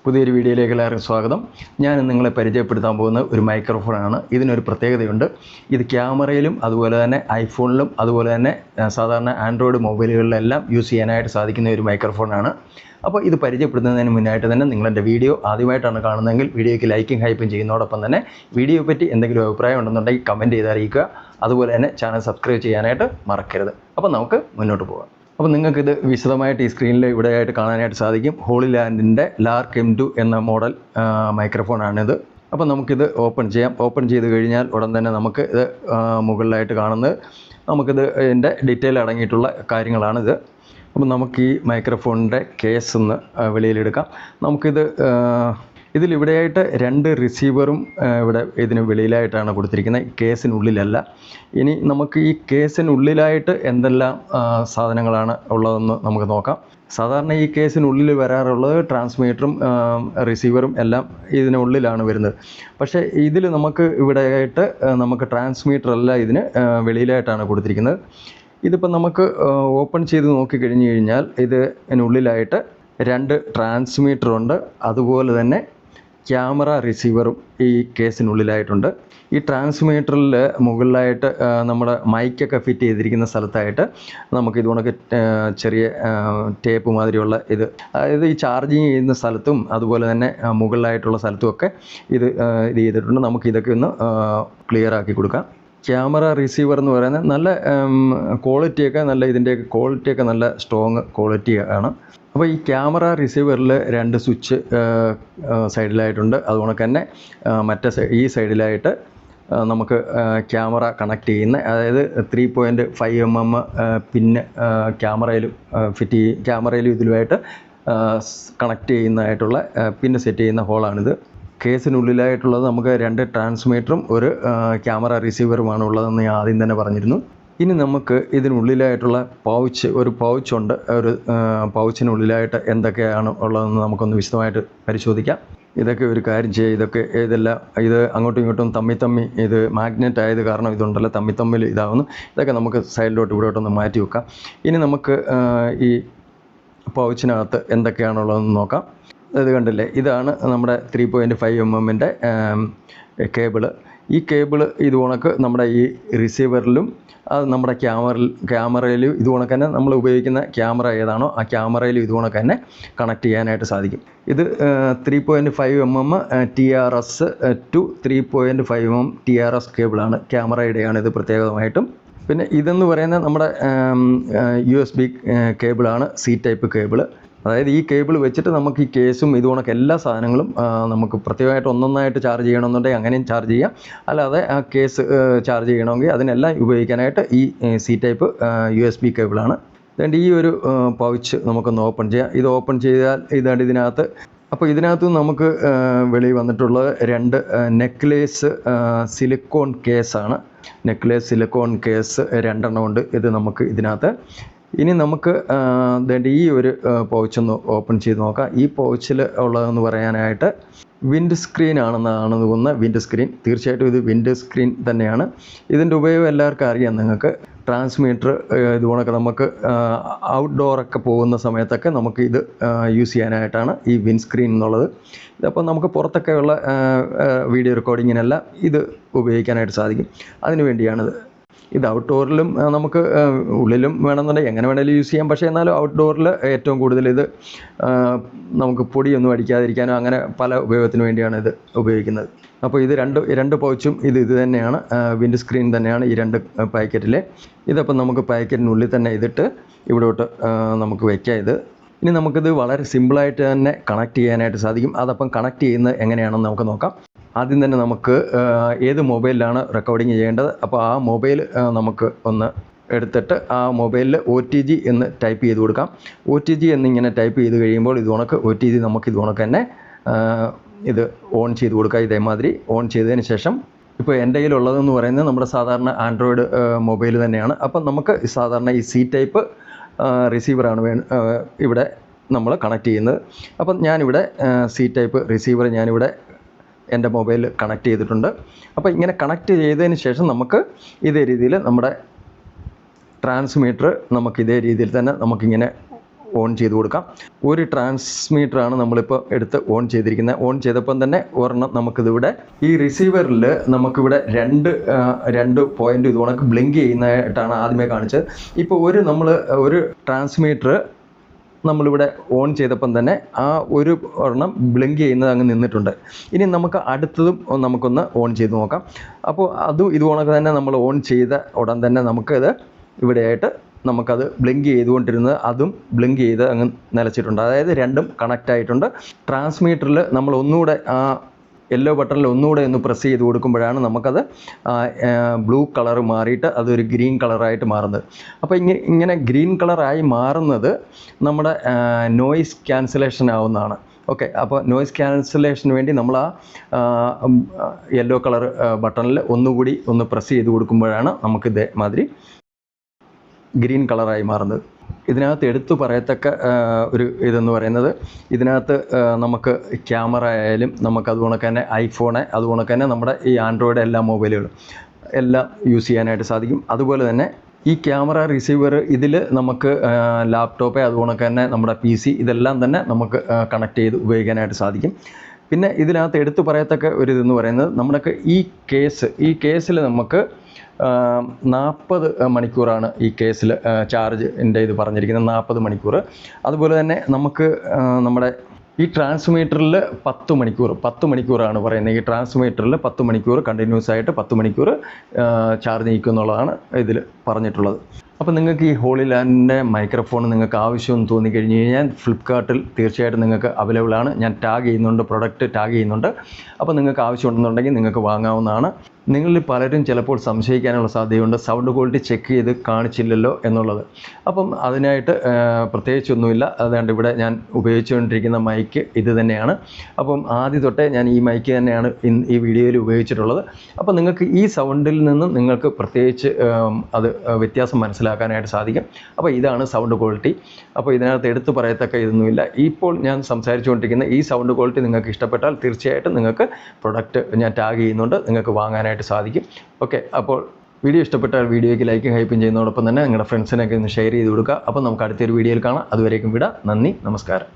പുതിയൊരു വീഡിയോയിലേക്ക് എല്ലാവർക്കും സ്വാഗതം. ഞാൻ നിങ്ങളെ പരിചയപ്പെടുത്താൻ പോകുന്ന ഒരു മൈക്രോഫോണാണ്. ഇതിനൊരു പ്രത്യേകതയുണ്ട്. ഇത് ക്യാമറയിലും അതുപോലെ തന്നെ ഐഫോണിലും അതുപോലെ തന്നെ സാധാരണ ആൻഡ്രോയിഡ് മൊബൈലുകളിലെല്ലാം യൂസ് ചെയ്യാനായിട്ട് സാധിക്കുന്ന ഒരു മൈക്രോഫോണാണ്. അപ്പോൾ ഇത് പരിചയപ്പെടുത്തുന്നതിന് മുന്നായിട്ട് തന്നെ നിങ്ങളെൻ്റെ വീഡിയോ ആദ്യമായിട്ടാണ് കാണുന്നതെങ്കിൽ വീഡിയോയ്ക്ക് ലൈക്കും ഹൈപ്പും ചെയ്യുന്നതോടൊപ്പം തന്നെ വീഡിയോയെ പറ്റി എന്തെങ്കിലും അഭിപ്രായം ഉണ്ടെന്നുണ്ടെങ്കിൽ കമൻറ്റ് ചെയ്ത് അറിയിക്കുക. അതുപോലെ തന്നെ ചാനൽ സബ്സ്ക്രൈബ് ചെയ്യാനായിട്ട് മറക്കരുത്. അപ്പോൾ നമുക്ക് മുന്നോട്ട് പോകാം. അപ്പോൾ നിങ്ങൾക്കിത് വിശദമായിട്ട് ഈ സ്ക്രീനിൽ ഇവിടെയായിട്ട് കാണാനായിട്ട് സാധിക്കും. ഹോളിലാൻഡിൻ്റെ ലാർക്ക് M2 എന്ന മോഡൽ മൈക്രോഫോണാണിത്. അപ്പോൾ നമുക്കിത് ഓപ്പൺ ചെയ്യാം. ഓപ്പൺ ചെയ്ത് കഴിഞ്ഞാൽ ഉടൻ തന്നെ നമുക്ക് ഇത് മുകളിലായിട്ട് കാണുന്നത് നമുക്കിത് ഇതിൻ്റെ ഡീറ്റെയിൽ അടങ്ങിയിട്ടുള്ള കാര്യങ്ങളാണിത്. അപ്പോൾ നമുക്ക് ഈ മൈക്രോഫോണിൻ്റെ കേസ് ഒന്ന് വെളിയിലെടുക്കാം. നമുക്കിത് ഇതിലിവിടെയായിട്ട് 2 റിസീവറും ഇവിടെ ഇതിന് വെളിയിലായിട്ടാണ് കൊടുത്തിരിക്കുന്നത്, കേസിനുള്ളിലല്ല. ഇനി നമുക്ക് ഈ കേസിനുള്ളിലായിട്ട് എന്തെല്ലാം സാധനങ്ങളാണ് ഉള്ളതെന്ന് നമുക്ക് നോക്കാം. സാധാരണ ഈ കേസിനുള്ളിൽ വരാറുള്ളത് ട്രാൻസ്മീറ്ററും റിസീവറും എല്ലാം ഇതിനുള്ളിലാണ് വരുന്നത്. പക്ഷേ ഇതിൽ നമുക്ക് ഇവിടെയായിട്ട് നമുക്ക് ട്രാൻസ്മീറ്റർ അല്ല ഇതിന് വെളിയിലായിട്ടാണ് കൊടുത്തിരിക്കുന്നത്. ഇതിപ്പോൾ നമുക്ക് ഓപ്പൺ ചെയ്ത് നോക്കിക്കഴിഞ്ഞ് കഴിഞ്ഞാൽ ഇതിനുള്ളിലായിട്ട് 2 ട്രാൻസ്മീറ്ററുണ്ട്. അതുപോലെ തന്നെ ക്യാമറ റിസീവറും ഈ കേസിനുള്ളിലായിട്ടുണ്ട്. ഈ ട്രാൻസ്മീറ്ററിൽ മുകളിലായിട്ട് നമ്മുടെ മൈക്കൊക്കെ ഫിറ്റ് ചെയ്തിരിക്കുന്ന സ്ഥലത്തായിട്ട് നമുക്ക് ഇതുകൊണ്ടൊക്കെ ചെറിയ ടേപ്പ് മാതിരിയുള്ള ഇത്, അതായത് ഈ ചാർജിങ് ചെയ്യുന്ന സ്ഥലത്തും അതുപോലെ തന്നെ മുകളിലായിട്ടുള്ള സ്ഥലത്തുമൊക്കെ ഇത് ചെയ്തിട്ടുണ്ട്. നമുക്കിതൊക്കെ ഒന്ന് ക്ലിയർ ആക്കി കൊടുക്കാം. ക്യാമറ റിസീവർ എന്ന് പറയുന്നത് നല്ല ക്വാളിറ്റിയൊക്കെ ഇതിൻ്റെയൊക്കെ ക്വാളിറ്റിയൊക്കെ നല്ല സ്ട്രോങ് ക്വാളിറ്റി ആണ്. അപ്പോൾ ഈ ക്യാമറ റിസീവറിൽ 2 സ്വിച്ച് സൈഡിലായിട്ടുണ്ട്. അതുകൊണ്ട് തന്നെ ഈ സൈഡിലായിട്ട് നമുക്ക് ക്യാമറ കണക്ട് ചെയ്യുന്ന, അതായത് 3.5 mm പിന്ന് ക്യാമറയിലും ക്യാമറയിലും ഇതിലുമായിട്ട് കണക്ട് ചെയ്യുന്നതായിട്ടുള്ള പിന്ന് സെറ്റ് ചെയ്യുന്ന ഹോളാണിത്. കേസിനുള്ളിലായിട്ടുള്ളത് നമുക്ക് 2 ട്രാൻസ്മീറ്ററും ഒരു ക്യാമറ റിസീവറുമാണ് ഉള്ളതെന്ന് ഞാൻ ആദ്യം തന്നെ പറഞ്ഞിരുന്നു. ഇനി നമുക്ക് ഇതിനുള്ളിലായിട്ടുള്ള ഒരു പൗച്ചുണ്ട്. ഒരു പൗച്ചിനുള്ളിലായിട്ട് എന്തൊക്കെയാണ് ഉള്ളതെന്ന് നമുക്കൊന്ന് വിശദമായിട്ട് പരിശോധിക്കാം. ഇതൊക്കെ ഒരു കാര്യം ചെയ്യുക, ഇത് അങ്ങോട്ടും ഇങ്ങോട്ടും തമ്മി ഇത് മാഗ്നറ്റ് ആയത് കാരണം ഇതുണ്ടല്ലോ തമ്മിൽ ഇതാവുന്നു. ഇതൊക്കെ നമുക്ക് സൈഡിലോട്ട് ഇവിടോട്ടൊന്ന് മാറ്റി വെക്കാം. ഇനി നമുക്ക് ഈ പൗച്ചിനകത്ത് എന്തൊക്കെയാണുള്ളതെന്ന് നോക്കാം. ഇത് കണ്ടില്ലേ, ഇതാണ് നമ്മുടെ 3.5 mm കേബിള്. ഈ കേബിള് ഇത് കണക്ക് നമ്മുടെ ഈ റിസീവറിലും അത് നമ്മുടെ ക്യാമറയിലും ഇത് കണക്ക് തന്നെ നമ്മൾ ഉപയോഗിക്കുന്ന ക്യാമറ ഏതാണോ ആ ക്യാമറയിലും ഇത് കണക്ക് തന്നെ കണക്ട് ചെയ്യാനായിട്ട് സാധിക്കും. ഇത് 3.5 mm TRS to 3.5 mm TRS കേബിളാണ്, ക്യാമറയുടെയാണ് ഇത് പ്രത്യേകമായിട്ടും. പിന്നെ ഇതെന്ന് പറയുന്നത് നമ്മുടെ USB കേബിളാണ്, C ടൈപ്പ് കേബിള്. അതായത് ഈ കേബിൾ വെച്ചിട്ട് നമുക്ക് ഈ കേസും ഇതുകൊണ്ടൊക്കെ എല്ലാ സാധനങ്ങളും നമുക്ക് പ്രത്യേകമായിട്ട് ഒന്നൊന്നായിട്ട് ചാർജ് ചെയ്യണമെന്നുണ്ടെങ്കിൽ അങ്ങനെയും ചാർജ് ചെയ്യാം. അല്ലാതെ ആ കേസ് ചാർജ് ചെയ്യണമെങ്കിൽ അതിനെല്ലാം ഉപയോഗിക്കാനായിട്ട് ഈ C ടൈപ്പ് USB കേബിളാണ്. അതുകൊണ്ട് ഈ ഒരു പൗച്ച് നമുക്കൊന്ന് ഓപ്പൺ ചെയ്യാം. ഇത് ഓപ്പൺ ചെയ്താൽ ഇതാണ് ഇതിനകത്ത്. അപ്പോൾ ഇതിനകത്ത് നമുക്ക് വെളിയിൽ വന്നിട്ടുള്ളത് 2 നെക്ലേസ് സിലിക്കോൺ കേസാണ്. നെക്ലേസ് സിലിക്കോൺ കേസ് 2 എണ്ണം ഉണ്ട് ഇത് നമുക്ക് ഇതിനകത്ത്. ഇനി നമുക്ക് ഈ ഒരു പൗച്ചൊന്ന് ഓപ്പൺ ചെയ്ത് നോക്കാം. ഈ പൗച്ചിൽ ഉള്ളതെന്ന് പറയാനായിട്ട് വിൻഡ് സ്ക്രീൻ ആണെന്നാണ് തോന്നുന്നത്. വിൻഡ് സ്ക്രീൻ, തീർച്ചയായിട്ടും ഇത് വിൻഡ് സ്ക്രീൻ തന്നെയാണ്. ഇതിൻ്റെ ഉപയോഗം എല്ലാവർക്കും അറിയാം. നിങ്ങൾക്ക് ട്രാൻസ്മീറ്റർ ഇതുകൊണ്ടൊക്കെ നമുക്ക് ഔട്ട്ഡോറൊക്കെ പോകുന്ന സമയത്തൊക്കെ നമുക്ക് ഇത് യൂസ് ചെയ്യാനായിട്ടാണ് ഈ വിൻഡ് സ്ക്രീൻ എന്നുള്ളത്. ഇതപ്പോൾ നമുക്ക് പുറത്തൊക്കെയുള്ള വീഡിയോ റെക്കോർഡിങ്ങിനെല്ലാം ഇത് ഉപയോഗിക്കാനായിട്ട് സാധിക്കും. അതിനു വേണ്ടിയാണിത്. ഇത് ഔട്ട്ഡോറിലും നമുക്ക് ഉള്ളിലും വേണമെന്നുണ്ടെങ്കിൽ എങ്ങനെ വേണമെങ്കിലും യൂസ് ചെയ്യാം. പക്ഷേ എന്നാലും ഔട്ട്ഡോറിൽ ഏറ്റവും കൂടുതൽ ഇത് നമുക്ക് പൊടിയൊന്നും അടിക്കാതിരിക്കാനോ അങ്ങനെ പല ഉപയോഗത്തിന് വേണ്ടിയാണ് ഇത് ഉപയോഗിക്കുന്നത്. അപ്പോൾ ഇത് രണ്ട് പൗച്ചും ഇത് തന്നെയാണ്, വിൻഡ് സ്ക്രീൻ തന്നെയാണ് ഈ 2 പാക്കറ്റിലെ. ഇതപ്പം നമുക്ക് പാക്കറ്റിനുള്ളിൽ തന്നെ ഇതിട്ട് ഇവിടോട്ട് നമുക്ക് വയ്ക്കാം. ഇനി നമുക്കിത് വളരെ സിമ്പിളായിട്ട് തന്നെ കണക്ട് ചെയ്യാനായിട്ട് സാധിക്കും. അതപ്പം കണക്ട് ചെയ്യുന്നത് എങ്ങനെയാണെന്ന് നമുക്ക് നോക്കാം. ആദ്യം തന്നെ നമുക്ക് ഏത് മൊബൈലിലാണ് റെക്കോർഡിങ് ചെയ്യേണ്ടത്, അപ്പോൾ ആ മൊബൈൽ നമുക്ക് ഒന്ന് എടുത്തിട്ട് ആ മൊബൈലിൽ OTG എന്ന് ടൈപ്പ് ചെയ്ത് കൊടുക്കാം. OTG എന്നിങ്ങനെ ടൈപ്പ് ചെയ്ത് കഴിയുമ്പോൾ OTG നമുക്ക് ഇത് തന്നെ ഇത് ഓൺ ചെയ്ത് കൊടുക്കുക. ഇതേമാതിരി ഓൺ ചെയ്തതിന് ശേഷം ഇപ്പോൾ എൻ്റെ കയ്യിലുള്ളതെന്ന് പറയുന്നത് നമ്മുടെ സാധാരണ ആൻഡ്രോയിഡ് മൊബൈൽ തന്നെയാണ്. അപ്പം നമുക്ക് സാധാരണ ഈ C ടൈപ്പ് റിസീവറാണ് ഇവിടെ നമ്മൾ കണക്ട് ചെയ്യുന്നത്. അപ്പം ഞാനിവിടെ C ടൈപ്പ് റിസീവർ ഞാനിവിടെ എൻ്റെ മൊബൈലിൽ കണക്ട് ചെയ്തിട്ടുണ്ട്. അപ്പോൾ ഇങ്ങനെ കണക്ട് ചെയ്തതിന് ശേഷം നമുക്ക് ഇതേ രീതിയിൽ നമ്മുടെ ട്രാൻസ്മീറ്റർ നമുക്ക് ഇതേ രീതിയിൽ തന്നെ നമുക്കിങ്ങനെ ഓൺ ചെയ്ത് കൊടുക്കാം. ഒരു ട്രാൻസ്മീറ്ററാണ് നമ്മളിപ്പോൾ എടുത്ത് ഓൺ ചെയ്തിരിക്കുന്നത്. ഓൺ ചെയ്തപ്പം തന്നെ ഒരെണ്ണം നമുക്കിതിവിടെ ഈ റിസീവറിൽ നമുക്കിവിടെ രണ്ട് പോയിൻ്റ് ഇത് കണക്ക് ബ്ലിങ്ക് ചെയ്യുന്നതായിട്ടാണ് ആദ്യമേ കാണിച്ചത്. ഇപ്പോൾ ഒരു ട്രാൻസ്മീറ്റർ നമ്മളിവിടെ ഓൺ ചെയ്തപ്പം തന്നെ ആ ഒരു ഒരെണ്ണം ബ്ലിങ്ക് ചെയ്യുന്നത് അങ്ങ് നിന്നിട്ടുണ്ട്. ഇനി നമുക്ക് അടുത്തതും നമുക്കൊന്ന് ഓൺ ചെയ്ത് നോക്കാം. അപ്പോൾ അതും ഇത് കണക്ക് തന്നെ നമ്മൾ ഓൺ ചെയ്ത ഉടൻ തന്നെ നമുക്കത് ഇവിടെയായിട്ട് നമുക്കത് ബ്ലിങ്ക് ചെയ്തുകൊണ്ടിരുന്നത് അതും ബ്ലിങ്ക് ചെയ്ത് അങ്ങ് നിലച്ചിട്ടുണ്ട്. അതായത് രണ്ടും കണക്റ്റ് ആയിട്ടുണ്ട്. ട്രാൻസ്മീറ്ററിൽ നമ്മൾ ഒന്നുകൂടെ ആ യെല്ലോ ബട്ടണിൽ ഒന്നുകൂടെ ഒന്ന് പ്രസ് ചെയ്ത് കൊടുക്കുമ്പോഴാണ് നമുക്കത് ബ്ലൂ കളർ മാറിയിട്ട് അതൊരു ഗ്രീൻ കളറായിട്ട് മാറുന്നത്. അപ്പോൾ ഇങ്ങനെ ഗ്രീൻ കളറായി മാറുന്നത് നമ്മുടെ നോയിസ് ക്യാൻസലേഷൻ ആവുന്നതാണ്. ഓക്കെ, അപ്പോൾ നോയിസ് ക്യാൻസലേഷന് വേണ്ടി നമ്മൾ ആ യെല്ലോ കളർ ബട്ടണിൽ ഒന്നുകൂടി ഒന്ന് പ്രസ് ചെയ്ത് കൊടുക്കുമ്പോഴാണ് നമുക്ക് ഇതേമാതിരി ഗ്രീൻ കളറായി മാറുന്നത്. ഇതിനകത്ത് എടുത്തു പറയത്തക്ക ഒരു ഇതെന്ന് പറയുന്നത്, ഇതിനകത്ത് നമുക്ക് ക്യാമറ ആയാലും നമുക്ക് അതുകൊണ്ടൊക്കെ തന്നെ ഐഫോണ്, അതുകൊണ്ടൊക്കെ തന്നെ നമ്മുടെ ഈ ആൻഡ്രോയിഡ് എല്ലാ മൊബൈലുകളും എല്ലാം യൂസ് ചെയ്യാനായിട്ട് സാധിക്കും. അതുപോലെ തന്നെ ഈ ക്യാമറ റിസീവർ ഇതിൽ നമുക്ക് ലാപ്ടോപ്പ്, അതുകൊണ്ടൊക്കെ തന്നെ നമ്മുടെ PC ഇതെല്ലാം തന്നെ നമുക്ക് കണക്ട് ചെയ്ത് ഉപയോഗിക്കാനായിട്ട് സാധിക്കും. പിന്നെ ഇതിനകത്ത് എടുത്തു പറയത്തക്ക ഒരു ഇതെന്ന് പറയുന്നത്, നമ്മുടെ ഈ കേസിൽ നമുക്ക് 40 മണിക്കൂറാണ് ഈ കേസിൽ ചാർജിൻ്റെ ഇത് പറഞ്ഞിരിക്കുന്നത്, 40 മണിക്കൂർ. അതുപോലെ തന്നെ നമുക്ക് നമ്മുടെ ഈ ട്രാൻസ്മീറ്ററിൽ 10 മണിക്കൂറാണ് പറയുന്നത്. ഈ ട്രാൻസ്മീറ്ററിൽ 10 മണിക്കൂർ കണ്ടിന്യൂസ് ആയിട്ട് 10 മണിക്കൂർ ചാർജ് നീക്കും എന്നുള്ളതാണ് ഇതിൽ പറഞ്ഞിട്ടുള്ളത്. അപ്പോൾ നിങ്ങൾക്ക് ഈ ഹോളി ലാൻഡിൻ്റെ മൈക്രോഫോൺ നിങ്ങൾക്ക് ആവശ്യമെന്ന് തോന്നിക്കഴിഞ്ഞ് കഴിഞ്ഞാൽ ഫ്ലിപ്കാർട്ടിൽ തീർച്ചയായിട്ടും നിങ്ങൾക്ക് അവൈലബിൾ ആണ്. ഞാൻ പ്രൊഡക്റ്റ് ടാഗ് ചെയ്യുന്നുണ്ട്. അപ്പോൾ നിങ്ങൾക്ക് ആവശ്യമുണ്ടെന്നുണ്ടെങ്കിൽ നിങ്ങൾക്ക് വാങ്ങാവുന്നതാണ്. നിങ്ങളിൽ പലരും ചിലപ്പോൾ സംശയിക്കാനുള്ള സാധ്യതയുണ്ട്, സൗണ്ട് ക്വാളിറ്റി ചെക്ക് ചെയ്ത് കാണിച്ചില്ലല്ലോ എന്നുള്ളത്. അപ്പം അതിനായിട്ട് പ്രത്യേകിച്ചൊന്നുമില്ല. അതുകൊണ്ട് ഇവിടെ ഞാൻ ഉപയോഗിച്ചുകൊണ്ടിരിക്കുന്ന മൈക്ക് ഇത് തന്നെയാണ്. അപ്പം ആദ്യം തൊട്ടേ ഞാൻ ഈ മൈക്ക് തന്നെയാണ് ഈ വീഡിയോയിൽ ഉപയോഗിച്ചിട്ടുള്ളത്. അപ്പോൾ നിങ്ങൾക്ക് ഈ സൗണ്ടിൽ നിന്നും നിങ്ങൾക്ക് പ്രത്യേകിച്ച് അത് വ്യത്യാസം മനസ്സിലാക്കാനായിട്ട് സാധിക്കും. അപ്പോൾ ഇതാണ് സൗണ്ട് ക്വാളിറ്റി. അപ്പോൾ ഇതിനകത്ത് എടുത്തു പറയത്തക്ക ഇതൊന്നുമില്ല. ഇപ്പോൾ ഞാൻ സംസാരിച്ചുകൊണ്ടിരിക്കുന്ന ഈ സൗണ്ട് ക്വാളിറ്റി നിങ്ങൾക്ക് ഇഷ്ടപ്പെട്ടാൽ തീർച്ചയായിട്ടും നിങ്ങൾക്ക് പ്രൊഡക്റ്റ് ഞാൻ ടാഗ് ചെയ്യുന്നുണ്ട്, നിങ്ങൾക്ക് വാങ്ങാനായിട്ട് സാധിക്കും. ഓക്കെ, അപ്പോൾ വീഡിയോ ഇഷ്ടപ്പെട്ടാൽ വീഡിയോയ്ക്ക് ലൈക്കും ഹൈപ്പും ചെയ്യുന്നതോടൊപ്പം തന്നെ നിങ്ങളുടെ ഫ്രണ്ട്സിനൊക്കെ ഒന്ന് ഷെയർ ചെയ്ത് കൊടുക്കുക. അപ്പോൾ നമുക്ക് അടുത്തൊരു വീഡിയോയിൽ കാണാം. അതുവരേക്കും വിടാം. നന്ദി, നമസ്കാരം.